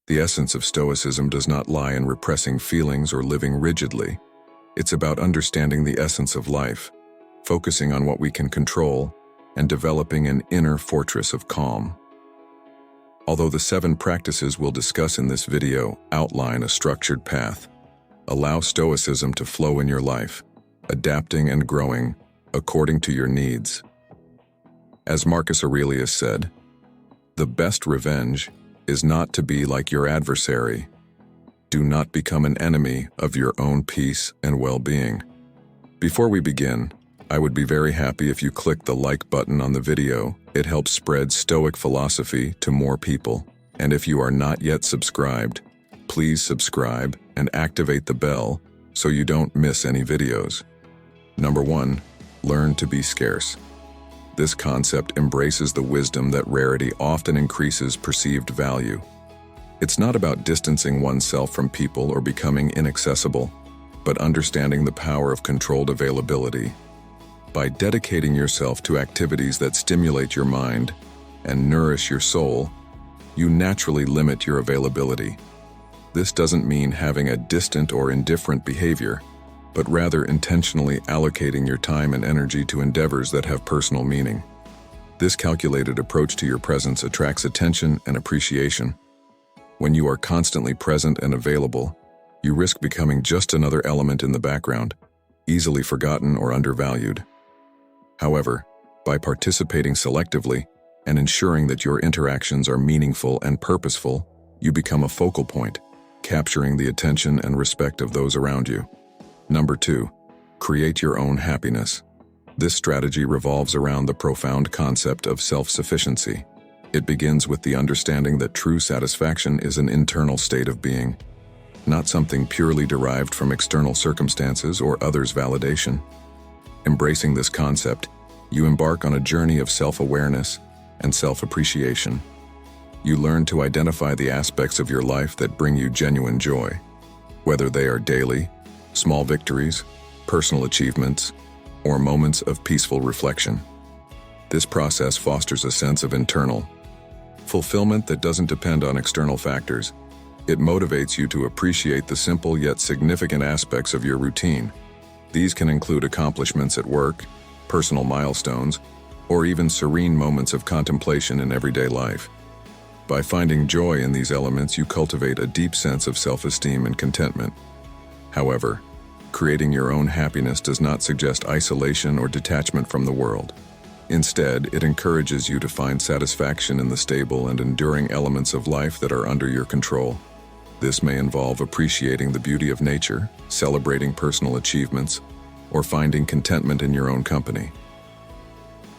The essence of Stoicism does not lie in repressing feelings or living rigidly. It's about understanding the essence of life, focusing on what we can control, and developing an inner fortress of calm. Although the 7 practices we'll discuss in this video outline a structured path, allow Stoicism to flow in your life, adapting and growing according to your needs. As Marcus Aurelius said, "The best revenge is not to be like your adversary. Do not become an enemy of your own peace and well-being." Before we begin, I would be very happy if you click the like button on the video. It helps spread Stoic philosophy to more people. And if you are not yet subscribed, please subscribe and activate the bell so you don't miss any videos. Number 1, learn to be scarce. This concept embraces the wisdom that rarity often increases perceived value. It's not about distancing oneself from people or becoming inaccessible, but understanding the power of controlled availability. By dedicating yourself to activities that stimulate your mind and nourish your soul, you naturally limit your availability. This doesn't mean having a distant or indifferent behavior, but rather intentionally allocating your time and energy to endeavors that have personal meaning. This calculated approach to your presence attracts attention and appreciation. When you are constantly present and available, you risk becoming just another element in the background, easily forgotten or undervalued. However, by participating selectively and ensuring that your interactions are meaningful and purposeful, you become a focal point, capturing the attention and respect of those around you. Number 2, create your own happiness. This strategy revolves around the profound concept of self-sufficiency. It begins with the understanding that true satisfaction is an internal state of being, not something purely derived from external circumstances or others' validation. Embracing this concept, you embark on a journey of self-awareness and self-appreciation. You learn to identify the aspects of your life that bring you genuine joy, whether they are daily, small victories, personal achievements, or moments of peaceful reflection. This process fosters a sense of internal fulfillment that doesn't depend on external factors. It motivates you to appreciate the simple yet significant aspects of your routine. These can include accomplishments at work, personal milestones, or even serene moments of contemplation in everyday life. By finding joy in these elements, you cultivate a deep sense of self-esteem and contentment. However, creating your own happiness does not suggest isolation or detachment from the world. Instead, it encourages you to find satisfaction in the stable and enduring elements of life that are under your control. This may involve appreciating the beauty of nature, celebrating personal achievements, or finding contentment in your own company.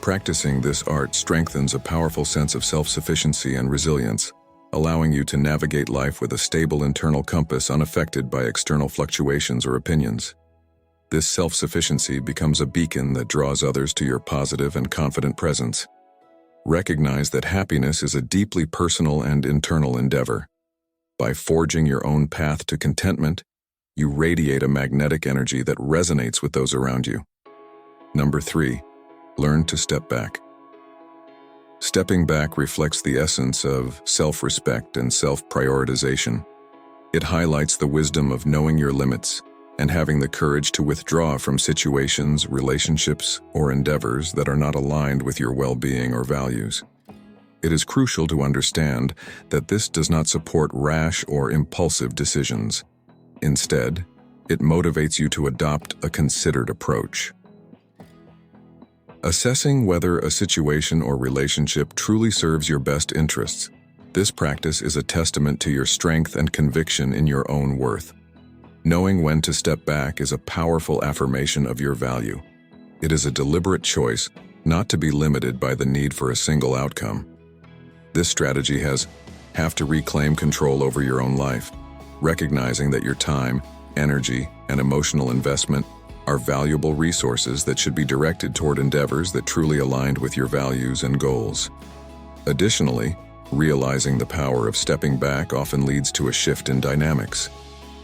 Practicing this art strengthens a powerful sense of self-sufficiency and resilience, allowing you to navigate life with a stable internal compass unaffected by external fluctuations or opinions. This self-sufficiency becomes a beacon that draws others to your positive and confident presence. Recognize that happiness is a deeply personal and internal endeavor. By forging your own path to contentment, you radiate a magnetic energy that resonates with those around you. Number 3, learn to step back. Stepping back reflects the essence of self-respect and self-prioritization. It highlights the wisdom of knowing your limits and having the courage to withdraw from situations, relationships, or endeavors that are not aligned with your well-being or values. It is crucial to understand that this does not support rash or impulsive decisions. Instead, it motivates you to adopt a considered approach. Assessing whether a situation or relationship truly serves your best interests. This practice is a testament to your strength and conviction in your own worth. Knowing when to step back is a powerful affirmation of your value. It is a deliberate choice not to be limited by the need for a single outcome. This strategy have to reclaim control over your own life, recognizing that your time, energy, and emotional investment are valuable resources that should be directed toward endeavors that truly aligned with your values and goals. Additionally, realizing the power of stepping back often leads to a shift in dynamics.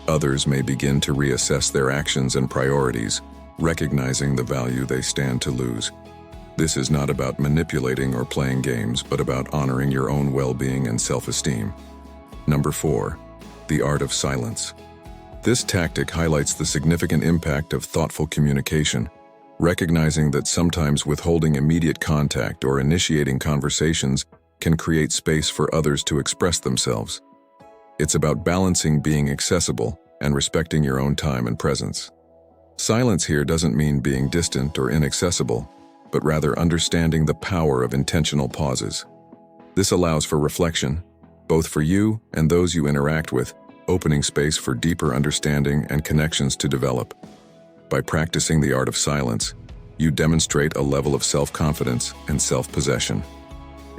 Others may begin to reassess their actions and priorities, recognizing the value they stand to lose. This is not about manipulating or playing games, but about honoring your own well-being and self-esteem. Number 4. The art of silence. This tactic highlights the significant impact of thoughtful communication, recognizing that sometimes withholding immediate contact or initiating conversations can create space for others to express themselves. It's about balancing being accessible and respecting your own time and presence. Silence here doesn't mean being distant or inaccessible, but rather understanding the power of intentional pauses. This allows for reflection, both for you and those you interact with, opening space for deeper understanding and connections to develop. By practicing the art of silence, you demonstrate a level of self-confidence and self-possession.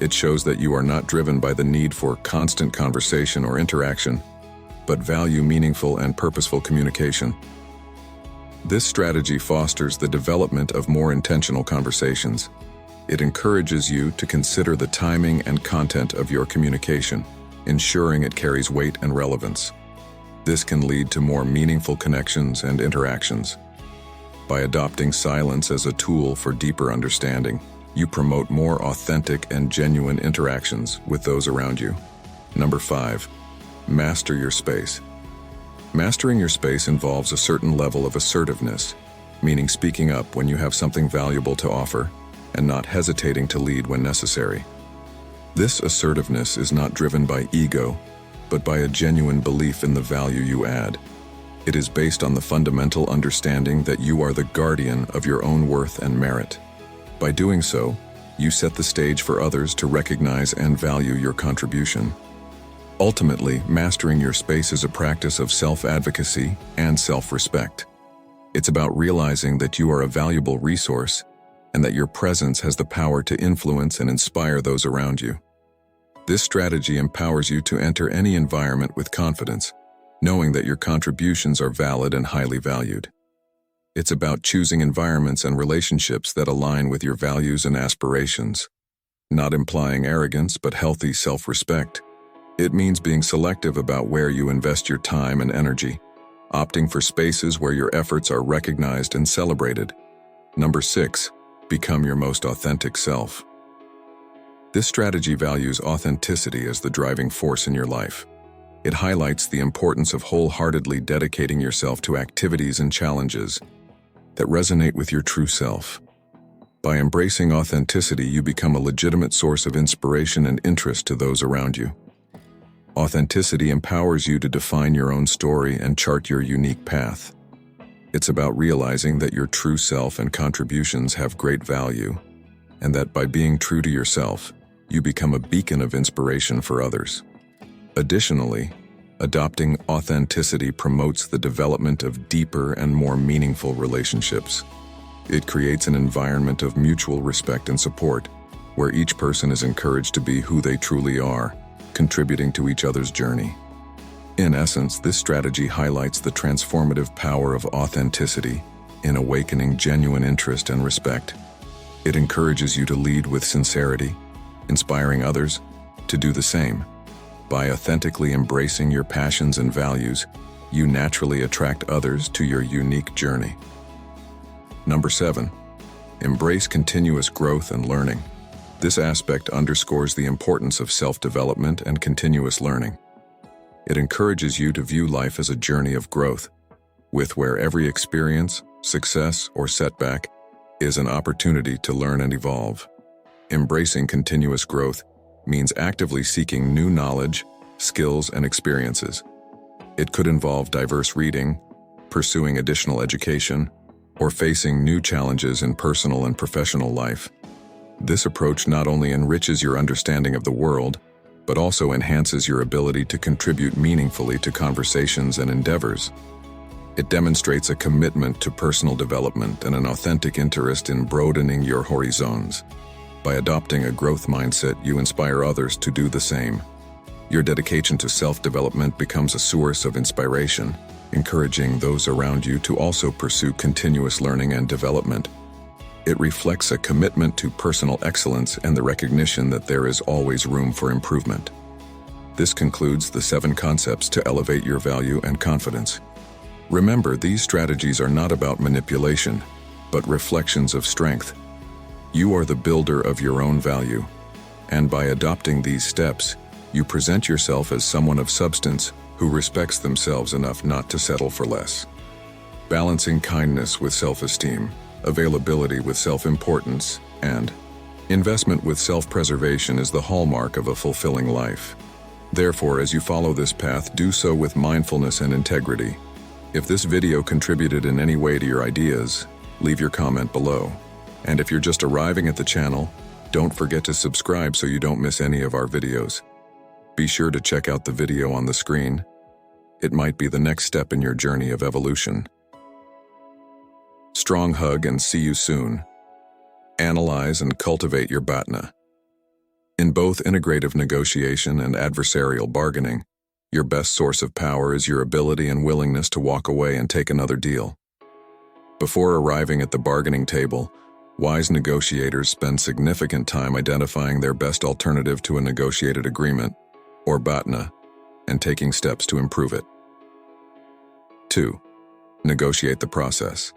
It shows that you are not driven by the need for constant conversation or interaction, but value meaningful and purposeful communication. This strategy fosters the development of more intentional conversations. It encourages you to consider the timing and content of your communication, ensuring it carries weight and relevance. This can lead to more meaningful connections and interactions. By adopting silence as a tool for deeper understanding, you promote more authentic and genuine interactions with those around you. Number 5. Master your space. Mastering your space involves a certain level of assertiveness, meaning speaking up when you have something valuable to offer and not hesitating to lead when necessary. This assertiveness is not driven by ego, but by a genuine belief in the value you add. It is based on the fundamental understanding that you are the guardian of your own worth and merit. By doing so, you set the stage for others to recognize and value your contribution. Ultimately, mastering your space is a practice of self-advocacy and self-respect. It's about realizing that you are a valuable resource and that your presence has the power to influence and inspire those around you. This strategy empowers you to enter any environment with confidence, knowing that your contributions are valid and highly valued. It's about choosing environments and relationships that align with your values and aspirations, not implying arrogance but healthy self-respect. It means being selective about where you invest your time and energy, opting for spaces where your efforts are recognized and celebrated. Number 6. Become your most authentic self. This strategy values authenticity as the driving force in your life. It highlights the importance of wholeheartedly dedicating yourself to activities and challenges that resonate with your true self. By embracing authenticity, you become a legitimate source of inspiration and interest to those around you. Authenticity empowers you to define your own story and chart your unique path. It's about realizing that your true self and contributions have great value, and that by being true to yourself, you become a beacon of inspiration for others. Additionally, adopting authenticity promotes the development of deeper and more meaningful relationships. It creates an environment of mutual respect and support, where each person is encouraged to be who they truly are, contributing to each other's journey. In essence, this strategy highlights the transformative power of authenticity in awakening genuine interest and respect. It encourages you to lead with sincerity, inspiring others to do the same. By authentically embracing your passions and values, you naturally attract others to your unique journey. Number 7. Embrace continuous growth and learning. This aspect underscores the importance of self-development and continuous learning. It encourages you to view life as a journey of growth, where every experience, success, or setback is an opportunity to learn and evolve. Embracing continuous growth means actively seeking new knowledge, skills, and experiences. It could involve diverse reading, pursuing additional education, or facing new challenges in personal and professional life. This approach not only enriches your understanding of the world, but also enhances your ability to contribute meaningfully to conversations and endeavors. It demonstrates a commitment to personal development and an authentic interest in broadening your horizons. By adopting a growth mindset, you inspire others to do the same. Your dedication to self-development becomes a source of inspiration, encouraging those around you to also pursue continuous learning and development. It reflects a commitment to personal excellence and the recognition that there is always room for improvement. This concludes the 7 concepts to elevate your value and confidence. Remember, these strategies are not about manipulation, but reflections of strength. You are the builder of your own value, and by adopting these steps, You present yourself as someone of substance who respects themselves enough not to settle for less. Balancing kindness with self-esteem, availability with self-importance, and investment with self-preservation is the hallmark of a fulfilling life. Therefore, as you follow this path, do so with mindfulness and integrity. If this video contributed in any way to your ideas, leave your comment below. And if you're just arriving at the channel, don't forget to subscribe so you don't miss any of our videos. Be sure to check out the video on the screen. It might be the next step in your journey of evolution. Strong hug and see you soon. Analyze and cultivate your bhatna. In both integrative negotiation and adversarial bargaining, your best source of power is your ability and willingness to walk away and take another deal. Before arriving at the bargaining table, wise negotiators spend significant time identifying their best alternative to a negotiated agreement, or bhatna, and taking steps to improve it. 2. Negotiate the process.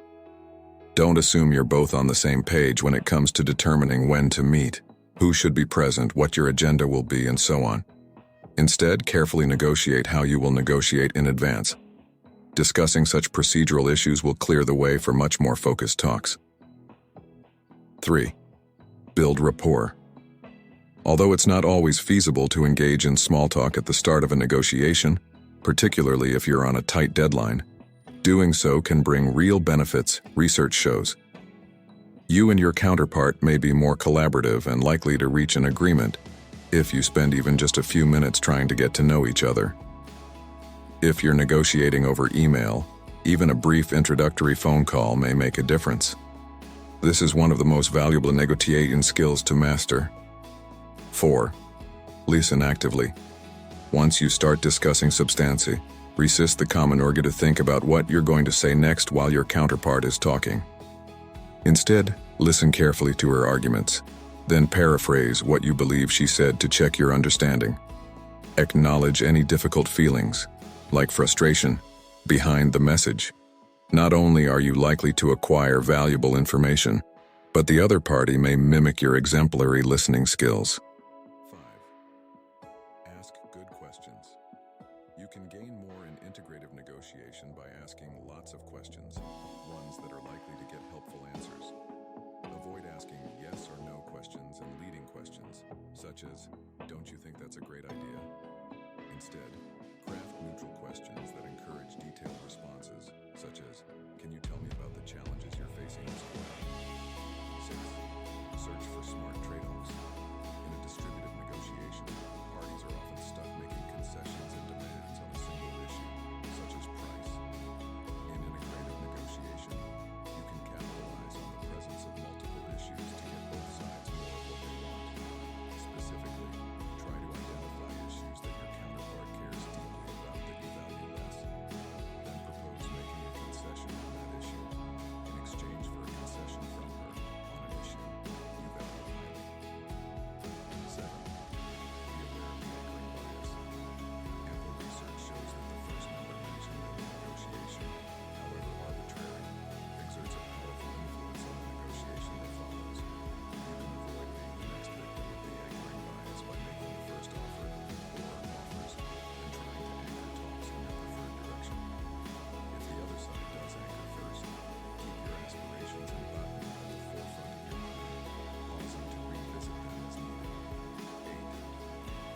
Don't assume you're both on the same page when it comes to determining when to meet, who should be present, what your agenda will be, and so on. Instead, carefully negotiate how you will negotiate in advance. Discussing such procedural issues will clear the way for much more focused talks. 3. Build rapport. Although it's not always feasible to engage in small talk at the start of a negotiation, particularly if you're on a tight deadline, doing so can bring real benefits, research shows. You and your counterpart may be more collaborative and likely to reach an agreement if you spend even just a few minutes trying to get to know each other. If you're negotiating over email, even a brief introductory phone call may make a difference. This is one of the most valuable negotiating skills to master. 4. Listen actively. Once you start discussing substancy, resist the common urge to think about what you're going to say next while your counterpart is talking. Instead, listen carefully to her arguments, then paraphrase what you believe she said to check your understanding. Acknowledge any difficult feelings, like frustration, behind the message. Not only are you likely to acquire valuable information, but the other party may mimic your exemplary listening skills. 5. Ask good questions. You can gain more in integrative negotiation by asking lots of questions, ones that are likely to get helpful answers. Avoid asking yes or no questions and leading questions, such as, "Don't you think that's a great idea?" Instead, craft neutral questions that encourage detailed responses, such as, "Can you tell me about the challenges you're facing in school?" 6. Search for smart trade-offs. In a distributive negotiation, parties are often stuck making concessions and demands on a single issue, such as price. In integrative negotiation, you can capitalize on the presence of multiple issues to get both sides more of what they want. Specifically, try to identify issues that your counterpart cares deeply about that you value less. Then propose making a concession on that issue, in exchange for a concession from her on an issue you value highly. 7. Be aware of the anchoring bias. Ample research shows that the first number mentioned in the negotiation, however arbitrary, exerts a powerful influence on the negotiation that follows. You can avoid being the next victim of the anchoring bias by making the first offer, or offers, and trying to anchor talks in your preferred direction. If the other side does anchor first, keep your aspirations and bhatna at the forefront of your mind, pausing to revisit them as needed. 8.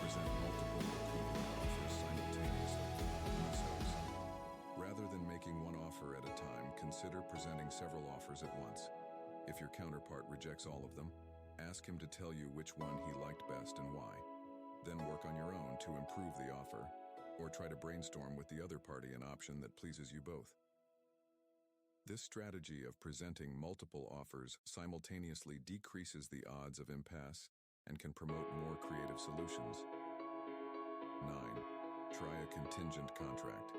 Present multiple equivalent offers simultaneously, misos. Rather than making one offer at a time, consider presenting several offers at once. If your counterpart rejects all of them, ask him to tell you which one he liked best and why. Then work on your own to improve the offer, or try to brainstorm with the other party an option that pleases you both. This strategy of presenting multiple offers simultaneously decreases the odds of impasse and can promote more creative solutions. 9. Try a contingent contract.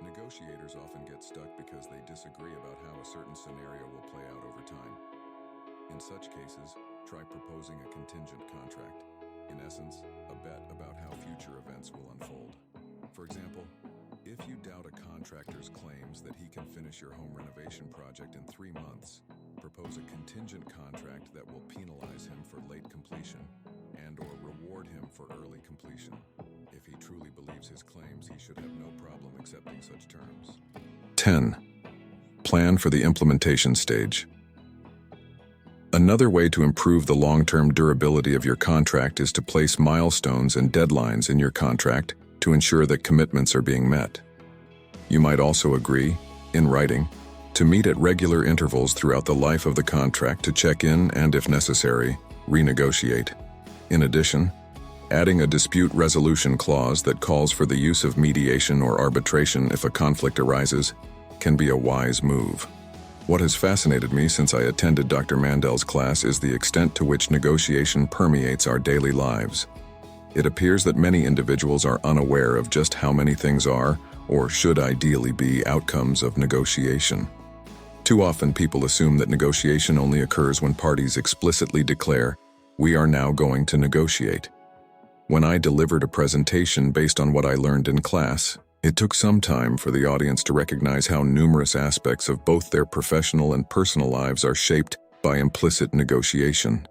Negotiators often get stuck because they disagree about how a certain scenario will play out over time. In such cases, try proposing a contingent contract. In essence, a bet about how future events will unfold. For example, if you doubt a contractor's claims that he can finish your home renovation project in 3 months, propose a contingent contract that will penalize him for late completion and/or reward reward him for early completion. If he truly believes his claims, he should have no problem accepting such terms. 10. Plan for the implementation stage. Another way to improve the long-term durability of your contract is to place milestones and deadlines in your contract to ensure that commitments are being met. You might also agree, in writing, to meet at regular intervals throughout the life of the contract to check in and, if necessary, renegotiate. In addition, adding a dispute resolution clause that calls for the use of mediation or arbitration if a conflict arises can be a wise move. What has fascinated me since I attended Dr. Mandel's class is the extent to which negotiation permeates our daily lives. It appears that many individuals are unaware of just how many things are, or should ideally be, outcomes of negotiation. Too often people assume that negotiation only occurs when parties explicitly declare, "We are now going to negotiate." When I delivered a presentation based on what I learned in class, it took some time for the audience to recognize how numerous aspects of both their professional and personal lives are shaped by implicit negotiation.